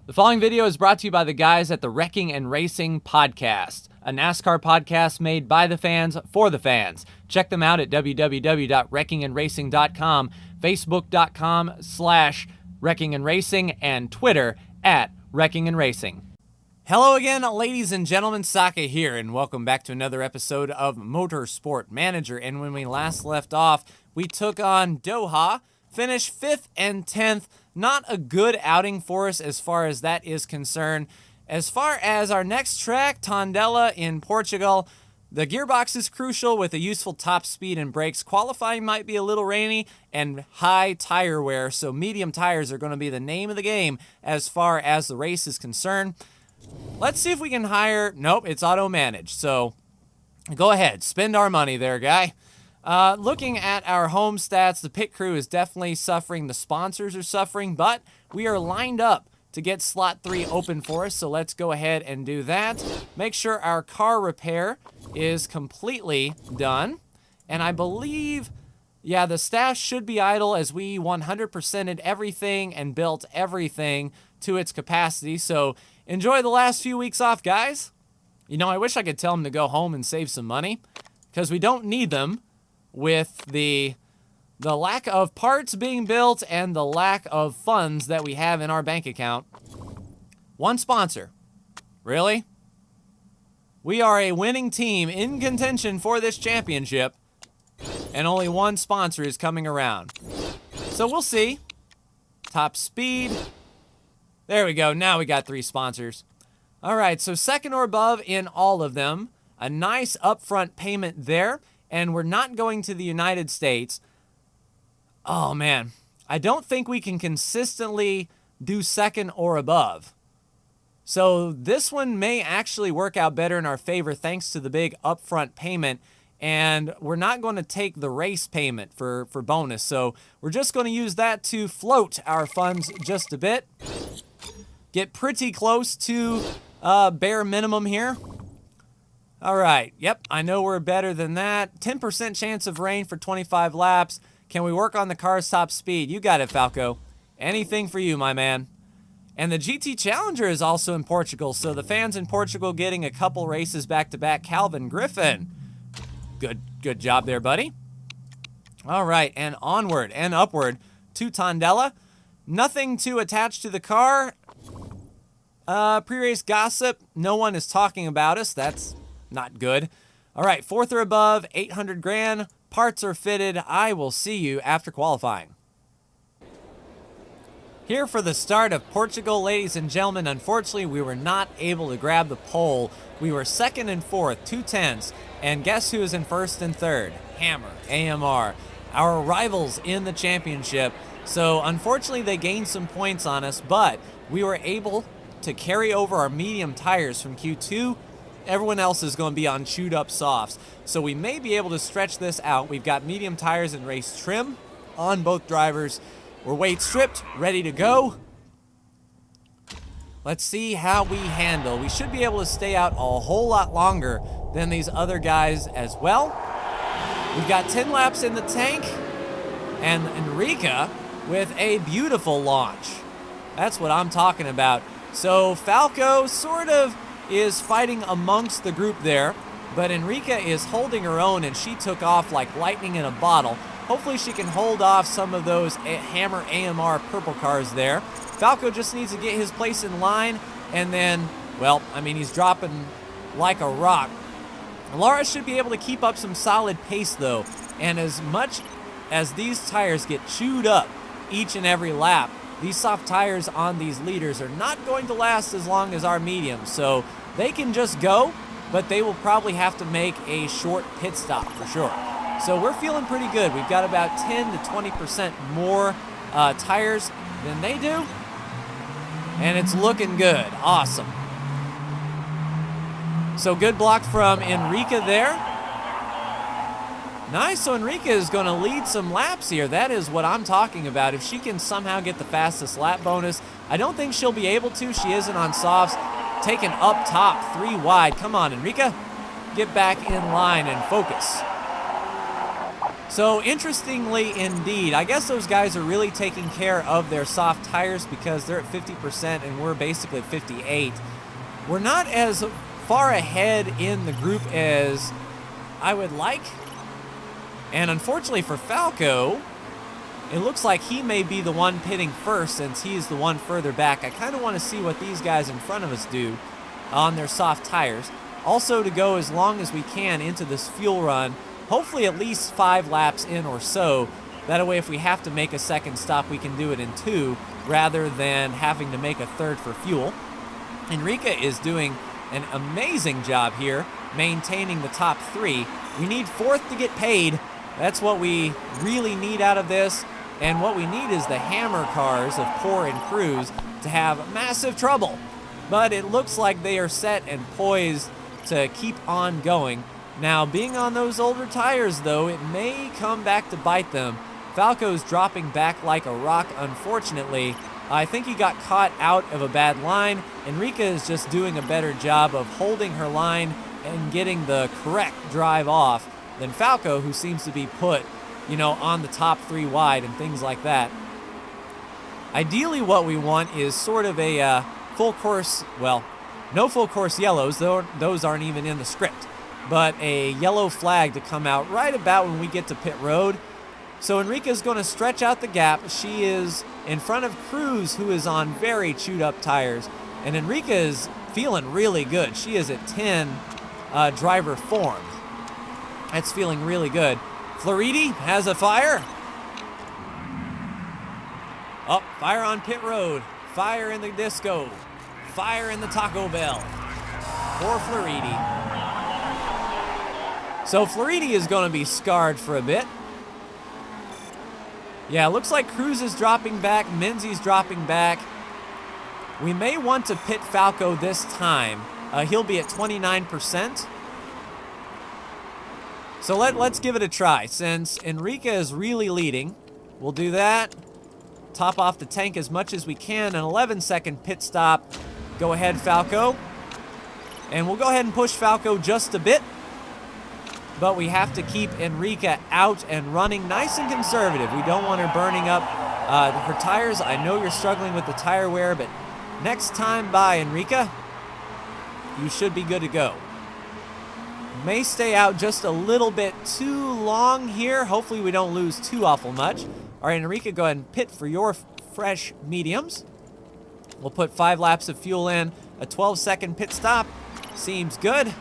The following video is brought to you by the guys at the Wrecking and Racing Podcast, a NASCAR podcast made by the fans for the fans. Check them out at www.wreckingandracing.com, facebook.com/wreckingandracing, and Twitter at Wrecking and Racing. Hello again, ladies and gentlemen, Saka here, and welcome back to another episode of Motorsport Manager. And when we last left off, we took on Doha, finished 5th and 10th. Not a good outing for us as far as that is concerned. As far as our next track, Tondela in Portugal, the gearbox is crucial with a useful top speed and brakes. Qualifying might be a little rainy and high tire wear, so medium tires are going to be the name of the game as far as the race is concerned. Let's see if we can hire... Nope, it's auto-managed, so go ahead. Spend our money there, guy. Looking at our home stats, the pit crew is definitely suffering. The sponsors are suffering, but we are lined up to get slot 3 open for us, so let's go ahead and do that. Make sure our car repair is completely done, and I believe, yeah, the staff should be idle as we 100%ed everything and built everything to its capacity, so enjoy the last few weeks off, guys. You know, I wish I could tell them to go home and save some money, because we don't need them with the lack of parts being built and the lack of funds that we have in our bank account. One sponsor. Really? We are a winning team in contention for this championship, and only one sponsor is coming around. So we'll see. Top speed. There we go. Now we got 3 sponsors. All right, so second or above in all of them. A nice upfront payment there. And we're not going to the United States. Oh, man. I don't think we can consistently do second or above. So this one may actually work out better in our favor thanks to the big upfront payment. And we're not going to take the race payment for bonus. So we're just going to use that to float our funds just a bit. Get pretty close to bare minimum here. All right, yep, I know we're better than that. 10% chance of rain for 25 laps. Can we work on the car's top speed? You got it, Falco. Anything for you, my man. And the GT Challenger is also in Portugal, so the fans in Portugal getting a couple races back-to-back. Calvin Griffin. Good job there, buddy. All right, and onward and upward to Tondela. Nothing to attach to the car. Pre-race gossip. No one is talking about us. That's not good. All right, 4th or above, 800 grand. Parts are fitted. I will see you after qualifying. Here for the start of Portugal, ladies and gentlemen. Unfortunately, we were not able to grab the pole. We were 2nd and 4th, 2/10s. And guess who is in 1st and 3rd? Hammer, AMR, our rivals in the championship. So unfortunately, they gained some points on us, but we were able to carry over our medium tires from Q2. Everyone else is going to be on chewed up softs. So we may be able to stretch this out. We've got medium tires and race trim on both drivers. We're weight stripped, ready to go. Let's see how we handle. We should be able to stay out a whole lot longer than these other guys as well. We've got 10 laps in the tank. And Enrica with a beautiful launch. That's what I'm talking about. So Falco sort of is fighting amongst the group there, but Enrica is holding her own, and she took off like lightning in a bottle. Hopefully she can hold off some of those Hammer AMR purple cars there. Falco just needs to get his place in line, and then, well, I mean, he's dropping like a rock. Laura should be able to keep up some solid pace, though, and as much as these tires get chewed up each and every lap, these soft tires on these leaders are not going to last as long as our mediums, so they can just go, but they will probably have to make a short pit stop for sure. So we're feeling pretty good. We've got about 10 to 20% more tires than they do, and it's looking good. Awesome. So good block from Enrica there. Nice, so Enrica is going to lead some laps here. That is what I'm talking about. If she can somehow get the fastest lap bonus, I don't think she'll be able to. She isn't on softs. Taken up top, 3 wide. Come on, Enrica. Get back in line and focus. So interestingly indeed, I guess those guys are really taking care of their soft tires because they're at 50% and we're basically at 58. We're not as far ahead in the group as I would like. And unfortunately for Falco, it looks like he may be the one pitting first since he's the one further back. I kind of want to see what these guys in front of us do on their soft tires. Also to go as long as we can into this fuel run, hopefully at least 5 laps in or so. That way if we have to make a second stop, we can do it in 2 rather than having to make a third for fuel. Enrica is doing an amazing job here, maintaining the top 3. We need 4th to get paid. That's what we really need out of this. And what we need is the hammer cars of Poor and Cruz to have massive trouble. But it looks like they are set and poised to keep on going. Now, being on those older tires, though, it may come back to bite them. Falco's dropping back like a rock, unfortunately. I think he got caught out of a bad line. Enrica is just doing a better job of holding her line and getting the correct drive off than Falco, who seems to be put, on the top 3 wide and things like that. Ideally, what we want is sort of a full course, well, no full course yellows, those aren't even in the script, but a yellow flag to come out right about when we get to pit road. So Enrica's going to stretch out the gap. She is in front of Cruz, who is on very chewed up tires, and Enrica is feeling really good. She is at 10 driver form. That's feeling really good. Floridi has a fire. Oh, fire on pit road. Fire in the disco. Fire in the Taco Bell. For Floridi. So Floridi is going to be scarred for a bit. Yeah, it looks like Cruz is dropping back. Menzies dropping back. We may want to pit Falco this time. He'll be at 29%. So let's give it a try. Since Enrica is really leading, we'll do that. Top off the tank as much as we can. An 11-second pit stop. Go ahead, Falco. And we'll go ahead and push Falco just a bit. But we have to keep Enrica out and running nice and conservative. We don't want her burning up her tires. I know you're struggling with the tire wear, but next time by, Enrica, you should be good to go. May stay out just a little bit too long here. Hopefully we don't lose too awful much. All right, Enrica, go ahead and pit for your fresh mediums. We'll put 5 laps of fuel in. A 12-second pit stop seems good.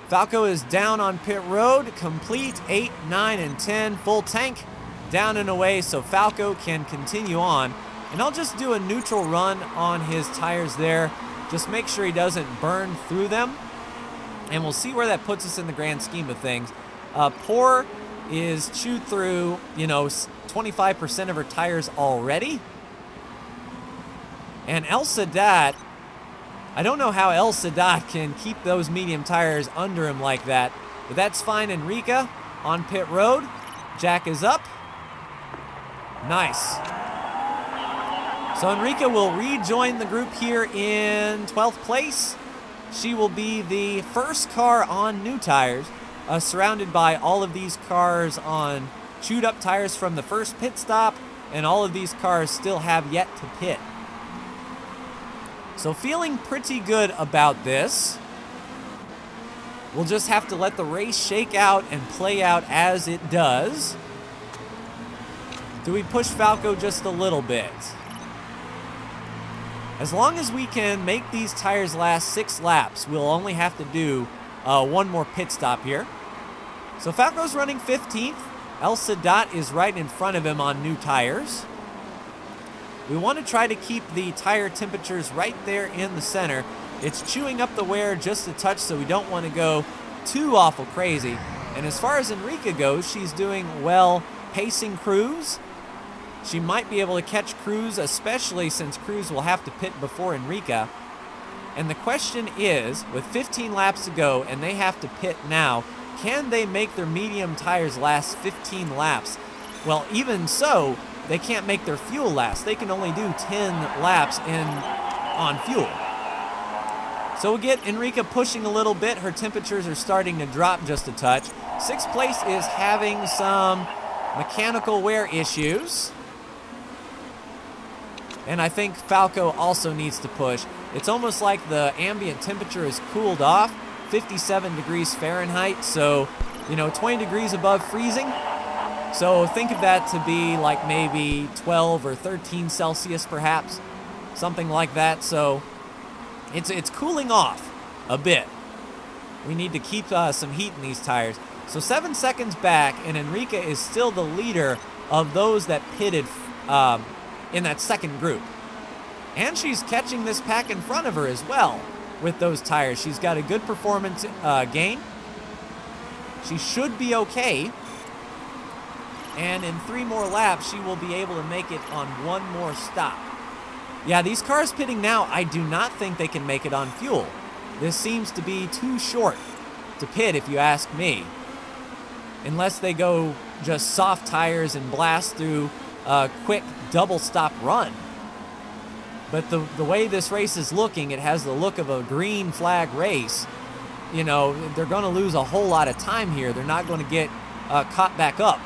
Falco is down on pit road. Complete 8, 9, and 10. Full tank down and away so Falco can continue on. And I'll just do a neutral run on his tires there. Just make sure he doesn't burn through them. And we'll see where that puts us in the grand scheme of things. Poor is chewed through, 25% of her tires already. And El Sadat, I don't know how El Sadat can keep those medium tires under him like that. But that's fine. Enrica on pit road. Jack is up. Nice. So Enrica will rejoin the group here in 12th place. She will be the first car on new tires, surrounded by all of these cars on chewed up tires from the first pit stop, and all of these cars still have yet to pit. So feeling pretty good about this. We'll just have to let the race shake out and play out as it does. Do we push Falco just a little bit? As long as we can make these tires last 6 laps, we'll only have to do one more pit stop here. So Falco's running 15th. El Sadat is right in front of him on new tires. We want to try to keep the tire temperatures right there in the center. It's chewing up the wear just a touch, so we don't want to go too awful crazy. And as far as Enrica goes, she's doing well pacing Cruz. She might be able to catch Cruz, especially since Cruz will have to pit before Enrica. And the question is, with 15 laps to go and they have to pit now, can they make their medium tires last 15 laps? Well, even so, they can't make their fuel last. They can only do 10 laps on fuel. So we'll get Enrica pushing a little bit. Her temperatures are starting to drop just a touch. Sixth place is having some mechanical wear issues. And I think Falco also needs to push. It's almost like the ambient temperature is cooled off, 57 degrees Fahrenheit, so, 20 degrees above freezing. So think of that to be like maybe 12 or 13 Celsius perhaps, something like that. So it's cooling off a bit. We need to keep some heat in these tires. So 7 seconds back, and Enrica is still the leader of those that pitted in that second group. And she's catching this pack in front of her as well with those tires. She's got a good performance gain. She should be okay. And in 3 more laps, she will be able to make it on 1 more stop. Yeah, these cars pitting now, I do not think they can make it on fuel. This seems to be too short to pit, if you ask me. Unless they go just soft tires and blast through a quick double stop run. But the way this race is looking, it has the look of a green flag race. They're going to lose a whole lot of time here. They're not going to get caught back up.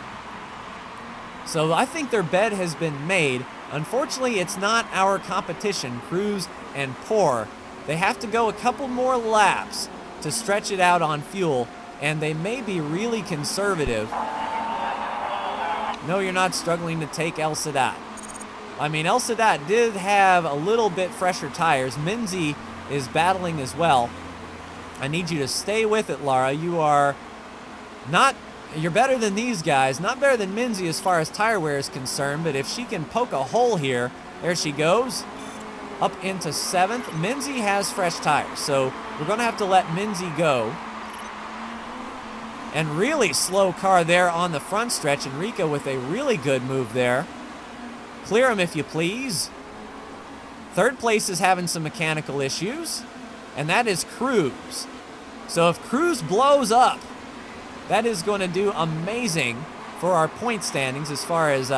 So I think their bed has been made. Unfortunately, it's not our competition, Cruz and Poor. They have to go a couple more laps to stretch it out on fuel, and they may be really conservative. No, you're not struggling to take El Sadat. I mean, El Sadat did have a little bit fresher tires. Minzy is battling as well. I need you to stay with it, Lara. You're better than these guys. Not better than Minzy as far as tire wear is concerned, but if she can poke a hole here, there she goes. Up into 7th. Minzy has fresh tires, so we're going to have to let Minzy go. And really slow car there on the front stretch. Enrica with a really good move there. Clear him if you please. 3rd place is having some mechanical issues, and that is Cruz. So if Cruz blows up, that is going to do amazing for our point standings as far as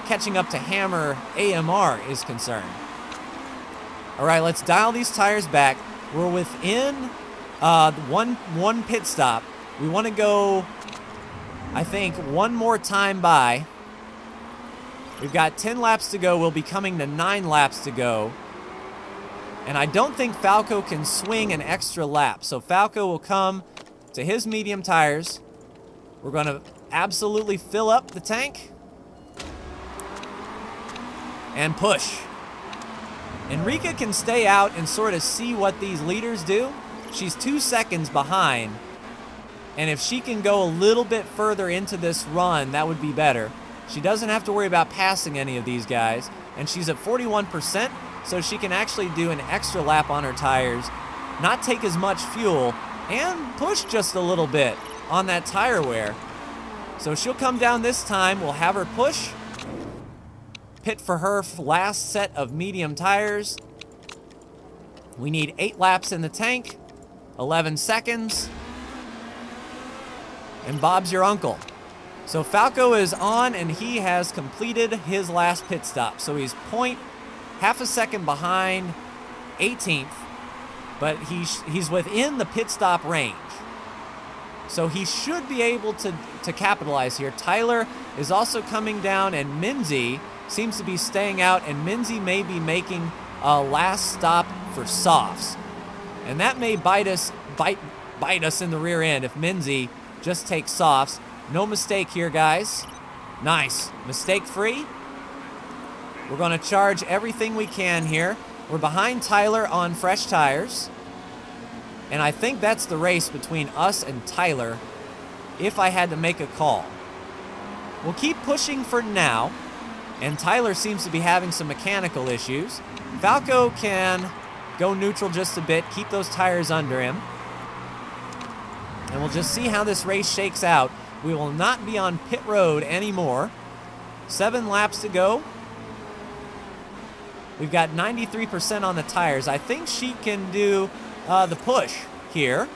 catching up to Hammer AMR is concerned. All right, let's dial these tires back. We're within one pit stop. We want to go, I think, 1 more time by. We've got 10 laps to go. We'll be coming to 9 laps to go. And I don't think Falco can swing an extra lap. So Falco will come to his medium tires. We're going to absolutely fill up the tank. And push. Enrica can stay out and sort of see what these leaders do. She's 2 seconds behind. And if she can go a little bit further into this run, that would be better. She doesn't have to worry about passing any of these guys. And she's at 41%, so she can actually do an extra lap on her tires, not take as much fuel, and push just a little bit on that tire wear. So she'll come down this time. We'll have her push. Pit for her last set of medium tires. We need 8 laps in the tank, 11 seconds. And Bob's your uncle. So Falco is on, and he has completed his last pit stop. So he's half a second behind 18th, but he's within the pit stop range. So he should be able to capitalize here. Tyler is also coming down, and Minzy seems to be staying out, and Minzy may be making a last stop for softs. And that may bite us in the rear end if Minzy just takes softs. No mistake here, guys. Nice. Mistake-free. We're going to charge everything we can here. We're behind Tyler on fresh tires. And I think that's the race between us and Tyler if I had to make a call. We'll keep pushing for now. And Tyler seems to be having some mechanical issues. Falco can go neutral just a bit, keep those tires under him. And we'll just see how this race shakes out. We will not be on pit road anymore. 7 laps to go. We've got 93% on the tires. I think she can do the push here.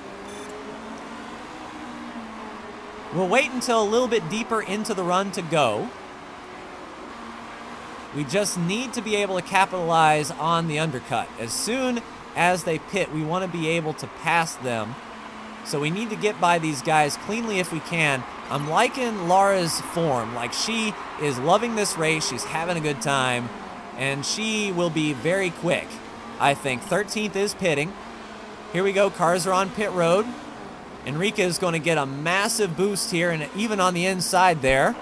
We'll wait until a little bit deeper into the run to go. We just need to be able to capitalize on the undercut. As soon as they pit, we want to be able to pass them So we need to get by these guys cleanly if we can. I'm liking Laura's form. Like, she is loving this race. She's having a good time. And she will be very quick, I think. 13th is pitting. Here we go. Cars are on pit road. Enrica is going to get a massive boost here, and even on the inside there.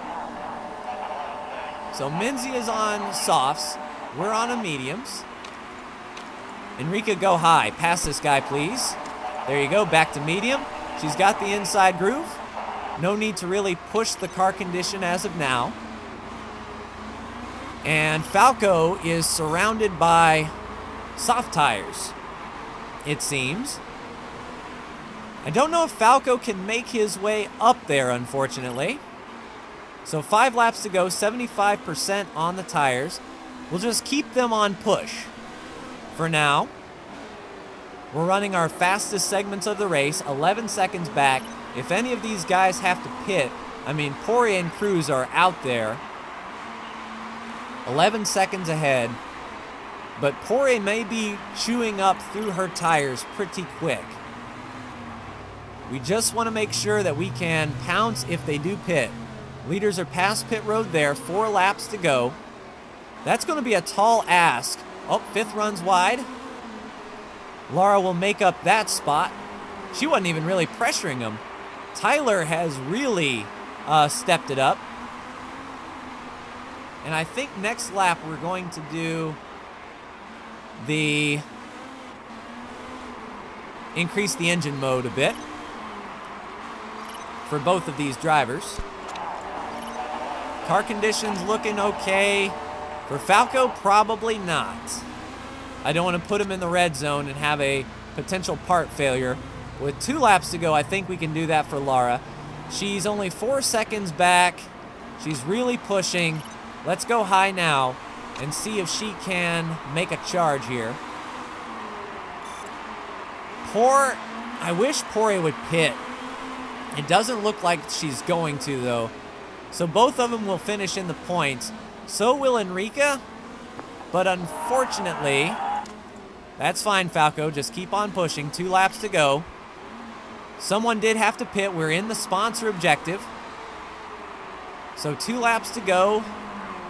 So Minzy is on softs. We're on a mediums. Enrica, go high. Pass this guy, please. There you go, back to medium. She's got the inside groove. No need to really push the car condition as of now. And Falco is surrounded by soft tires, it seems. I don't know if Falco can make his way up there, unfortunately. So 5 laps to go, 75% on the tires. We'll just keep them on push for now. We're running our fastest segments of the race, 11 seconds back. If any of these guys have to pit, I mean, Poirier and Cruz are out there. 11 seconds ahead. But Poirier may be chewing up through her tires pretty quick. We just want to make sure that we can pounce if they do pit. Leaders are past pit road there, 4 laps to go. That's going to be a tall ask. Oh, 5th runs wide. Laura will make up that spot. She wasn't even really pressuring him. Tyler has really stepped it up. And I think next lap we're going to do the increase the engine mode a bit for both of these drivers. Car conditions looking okay. For Falco, probably not. I don't want to put him in the red zone and have a potential part failure. With 2 laps to go, I think we can do that for Laura. She's only 4 seconds back. She's really pushing. Let's go high now and see if she can make a charge here. I wish Poirier would pit. It doesn't look like she's going to, though. So both of them will finish in the points. So will Enrica. But unfortunately, that's fine, Falco. Just keep on pushing. 2 laps to go. Someone did have to pit. We're in the sponsor objective. So 2 laps to go.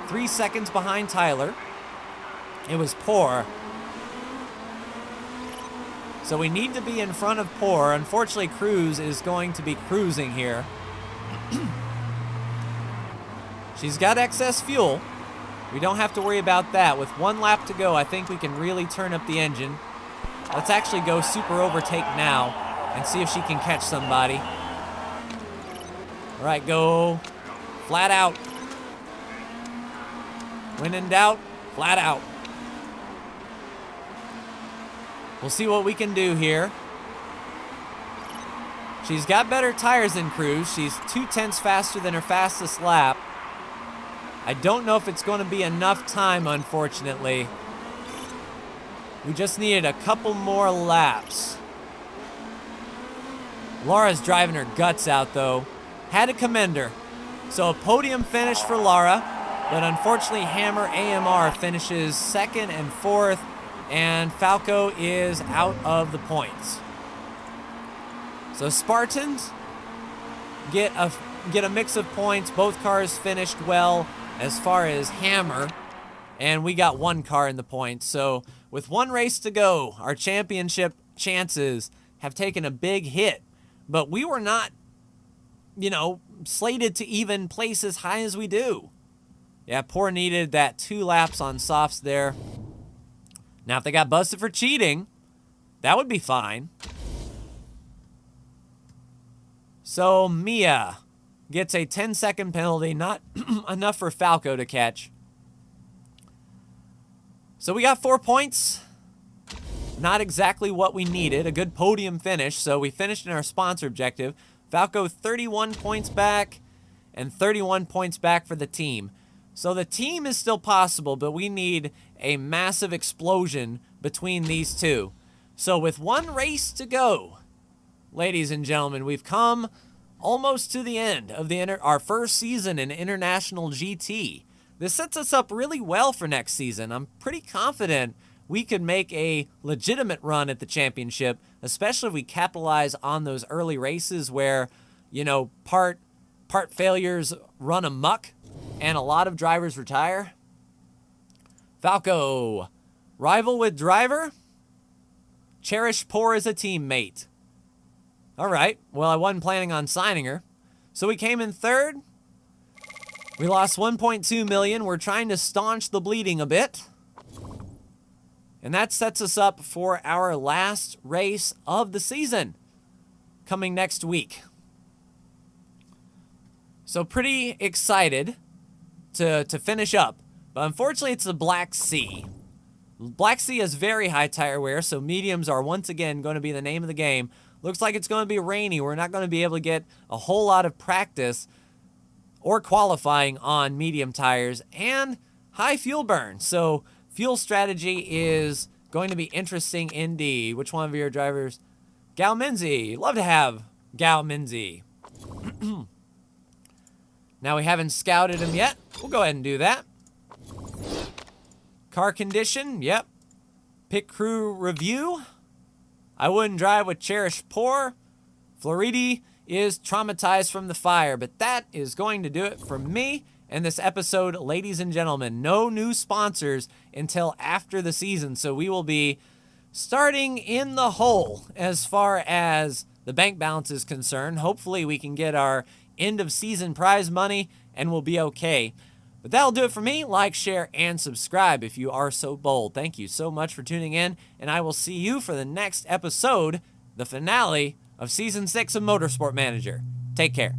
3 seconds behind Tyler. It was Poor. So we need to be in front of Poor. Unfortunately, Cruz is going to be cruising here. She's got excess fuel. We don't have to worry about that. With 1 lap to go, I think we can really turn up the engine. Let's actually go super overtake now and see if she can catch somebody. All right, go flat out. When in doubt, flat out. We'll see what we can do here. She's got better tires than Cruz. She's 0.2 faster than her fastest lap. I don't know if it's going to be enough time, unfortunately. We just needed a couple more laps. Laura's driving her guts out, though. Had to commend her. So a podium finish for Laura, but unfortunately Hammer AMR finishes 2nd and 4th, and Falco is out of the points. So Spartans get a mix of points. Both cars finished well as far as Hammer, and we got 1 car in the points. So with 1 race to go, our championship chances have taken a big hit, but we were not, slated to even place as high as we do. Yeah, Poor needed that 2 laps on softs there. Now, if they got busted for cheating, that would be fine. So Mia gets a 10-second penalty, not enough for Falco to catch. So we got 4 points. Not exactly what we needed. A good podium finish, so we finished in our sponsor objective. Falco 31 points back and 31 points back for the team. So the team is still possible, but we need a massive explosion between these two. So with 1 race to go, ladies and gentlemen, we've come almost to the end of our first season in International GT. This sets us up really well for next season. I'm pretty confident we could make a legitimate run at the championship, especially if we capitalize on those early races where, you know, part failures run amok and a lot of drivers retire. Falco, rival with driver, cherish poor as a teammate. All right, well, I wasn't planning on signing her. So we came in third. We lost 1.2 million. We're trying to staunch the bleeding a bit. And that sets us up for our last race of the season coming next week. So pretty excited to finish up. But unfortunately, it's the Black Sea. Black Sea has very high tire wear, so mediums are once again going to be the name of the game. Looks like it's going to be rainy. We're not going to be able to get a whole lot of practice or qualifying on medium tires and high fuel burn. So fuel strategy is going to be interesting indeed. Which one of your drivers? Gao Minzi. Love to have Gao Minzi. Now we haven't scouted him yet. We'll go ahead and do that. Car condition, yep. Pit crew review. I wouldn't drive with Cherish Poor. Floridi is traumatized from the fire, but that is going to do it for me and this episode, ladies and gentlemen. No new sponsors until after the season, so we will be starting in the hole as far as the bank balance is concerned. Hopefully we can get our end of season prize money and we'll be okay. But that'll do it for me. Like, share, and subscribe if you are so bold. Thank you so much for tuning in, and I will see you for the next episode, the finale of Season 6 of Motorsport Manager. Take care.